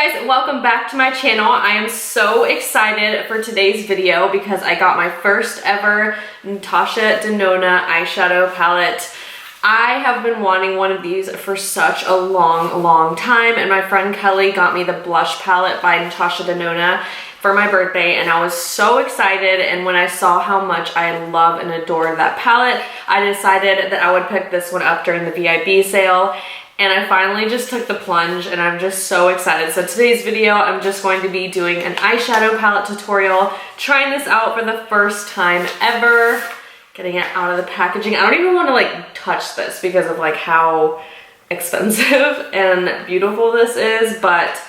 guys, welcome back to my channel. I am so excited for today's video because I got my first ever Natasha Denona eyeshadow palette. I have been wanting one of these for such a long time, and my friend Kelly got me the blush palette by Natasha Denona for my birthday, and I was so excited. And when I saw how much I love and adore that palette, I decided that I would pick this one up during the VIB sale. And I finally just took the plunge, and I'm just so excited. So today's video, I'm just going to be doing an eyeshadow palette tutorial, trying this out for the first time ever, getting it out of the packaging. I don't even want to like touch this because of like how expensive and beautiful this is, but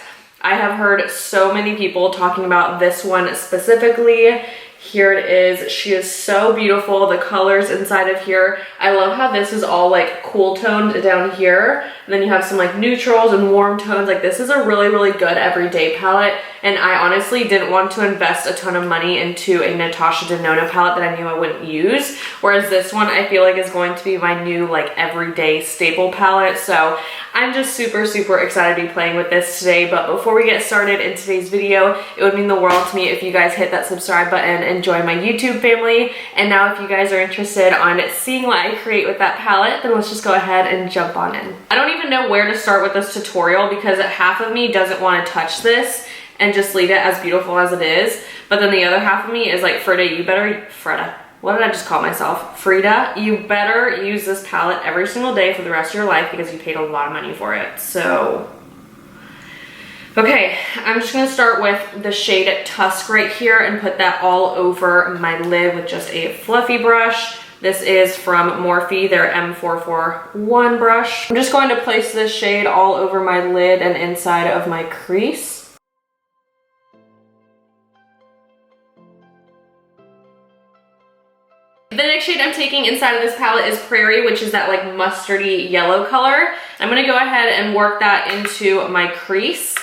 I have heard so many people talking about this one specifically. Here it is. She is so beautiful. The colors inside of here. I love how this is all like cool toned down here. And then you have some like neutrals and warm tones. Like this is a really good everyday palette. And I honestly didn't want to invest a ton of money into a Natasha Denona palette that I knew I wouldn't use. Whereas this one I feel like is going to be my new like everyday staple palette. So I'm just super excited to be playing with this today. But before we get started in today's video, it would mean the world to me if you guys hit that subscribe button and join my YouTube family. And now if you guys are interested on seeing what I create with that palette, then let's just go ahead and jump on in. I don't even know where to start with this tutorial because half of me doesn't want to touch this and just leave it as beautiful as it is. But then the other half of me is like, Frida, what did I just call myself? Frida, you better use this palette every single day for the rest of your life because you paid a lot of money for it. So, okay, I'm just gonna start with the shade Tusk right here and put that all over my lid with just a fluffy brush. This is from Morphe, their M441 brush. I'm just going to place this shade all over my lid and inside of my crease. The next shade I'm taking inside of this palette is Prairie, which is that like mustardy yellow color. I'm gonna go ahead and work that into my crease.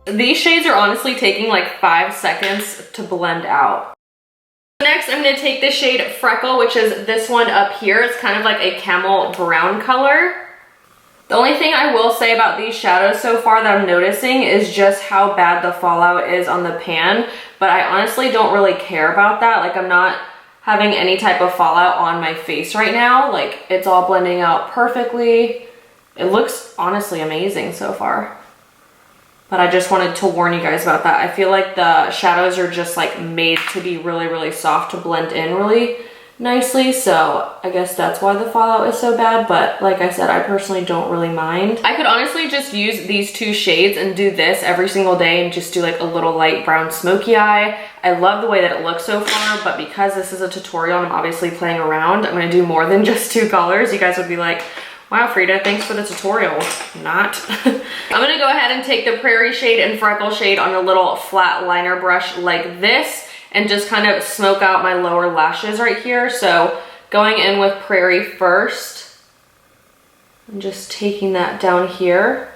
These shades are honestly taking like 5 seconds to blend out. Next, I'm gonna take the shade Freckle, which is this one up here. It's kind of like a camel brown color. The only thing I will say about these shadows so far that I'm noticing is just how bad the fallout is on the pan, but I honestly don't really care about that. Like I'm not having any type of fallout on my face right now. Like it's all blending out perfectly. It looks honestly amazing so far. But I just wanted to warn you guys about that. I feel like the shadows are just like made to be really soft to blend in really nicely, so I guess that's why the fallout is so bad. But like I said, I personally don't really mind. I could honestly just use these two shades and do this every single day and just do like a little light brown smoky eye. I love the way that it looks so far, but because this is a tutorial and I'm obviously playing around, I'm gonna do more than just 2 colors. You guys would be like, wow, Frida, thanks for the tutorial. Not. I'm gonna go ahead and take the Prairie shade and Freckle shade on a little flat liner brush like this and just kind of smoke out my lower lashes right here. So going in with Prairie first and just taking that down here.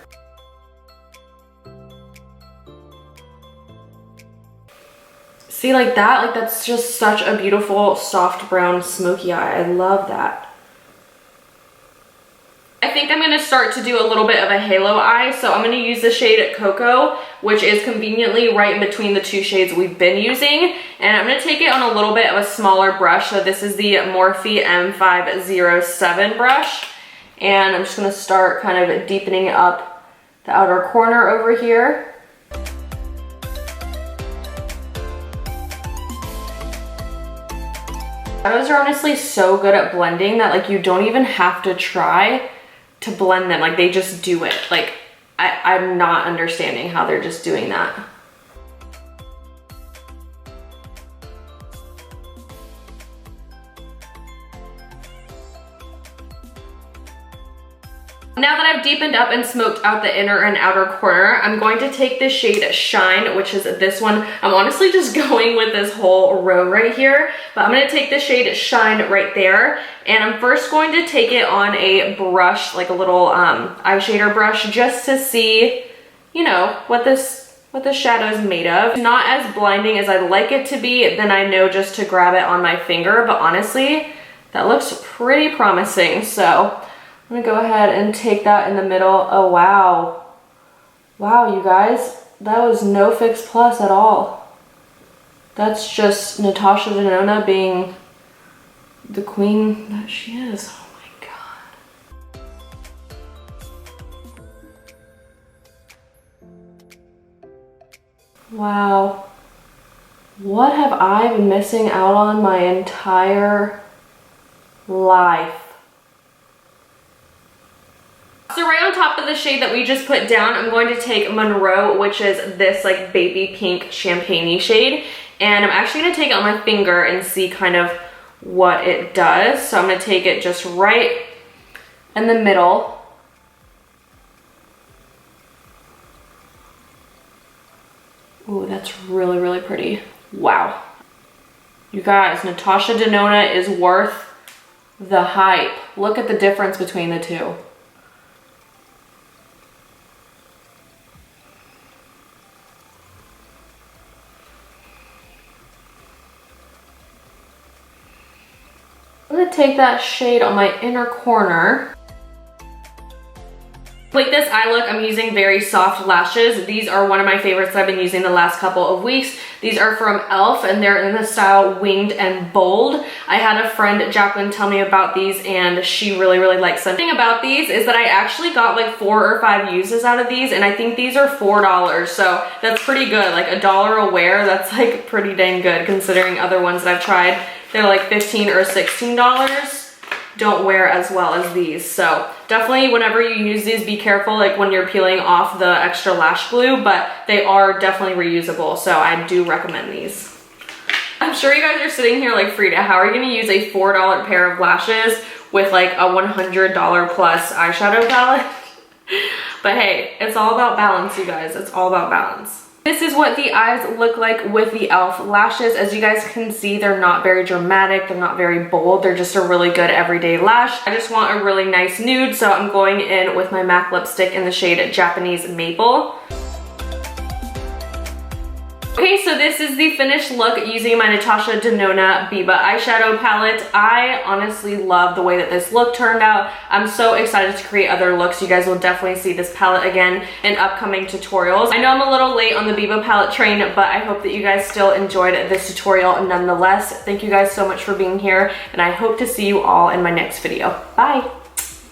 See, like that? Like that's just such a beautiful soft brown smoky eye. I love that. I think I'm gonna start to do a little bit of a halo eye. So I'm gonna use the shade Cocoa, which is conveniently right in between the 2 shades we've been using. And I'm gonna take it on a little bit of a smaller brush. So this is the Morphe M507 brush. And I'm just gonna start kind of deepening up the outer corner over here. Shadows are honestly so good at blending that like you don't even have to try to blend them. Like they just do it. Like I'm not understanding how they're just doing that. Now that I've deepened up and smoked out the inner and outer corner, I'm going to take the shade Shine, which is this one. I'm honestly just going with this whole row right here, but I'm gonna take the shade Shine right there, and I'm first going to take it on a brush, like a little eye shader brush, just to see, you know, what the shadow is made of. It's not as blinding as I'd like it to be, then I know just to grab it on my finger, but honestly, That looks pretty promising. So I'm gonna go ahead and take that in the middle. Oh, wow. Wow, you guys, that was no Fix Plus at all. That's just Natasha Denona being the queen that she is. Oh my God. Wow. What have I been missing out on my entire life? So right on top of the shade that we just put down, I'm going to take Monroe, which is this like baby pink champagne-y shade. And I'm actually gonna take it on my finger and see kind of what it does. So I'm gonna take it just right in the middle. Ooh, that's really, really pretty. Wow. You guys, Natasha Denona is worth the hype. Look at the difference between the two. I'm gonna take that shade on my inner corner. Like this eye look, I'm using very soft lashes. These are one of my favorites that I've been using the last couple of weeks. These are from e.l.f. and they're in the style Winged and Bold. I had a friend, Jacqueline, tell me about these and she really, really likes them. The thing about these is that I actually got like 4 or 5 uses out of these and I think these are $4. So that's pretty good. Like $1 a wear, that's like pretty dang good considering other ones that I've tried. They're like $15 or $16. Don't wear as well as these. So definitely whenever you use these, be careful like when you're peeling off the extra lash glue, but they are definitely reusable. So I do recommend these. I'm sure you guys are sitting here like, Frida, how are you gonna use a $4 pair of lashes with like a $100 plus eyeshadow palette? But hey, it's all about balance, you guys. It's all about balance. This is what the eyes look like with the e.l.f. lashes. As you guys can see, they're not very dramatic. They're not very bold. They're just a really good everyday lash. I just want a really nice nude, so I'm going in with my MAC lipstick in the shade Japanese Maple. Okay, so this is the finished look using my Natasha Denona Biba eyeshadow palette. I honestly love the way that this look turned out. I'm so excited to create other looks. You guys will definitely see this palette again in upcoming tutorials. I know I'm a little late on the Biba palette train, but I hope that you guys still enjoyed this tutorial nonetheless. Thank you guys so much for being here, and I hope to see you all in my next video. Bye!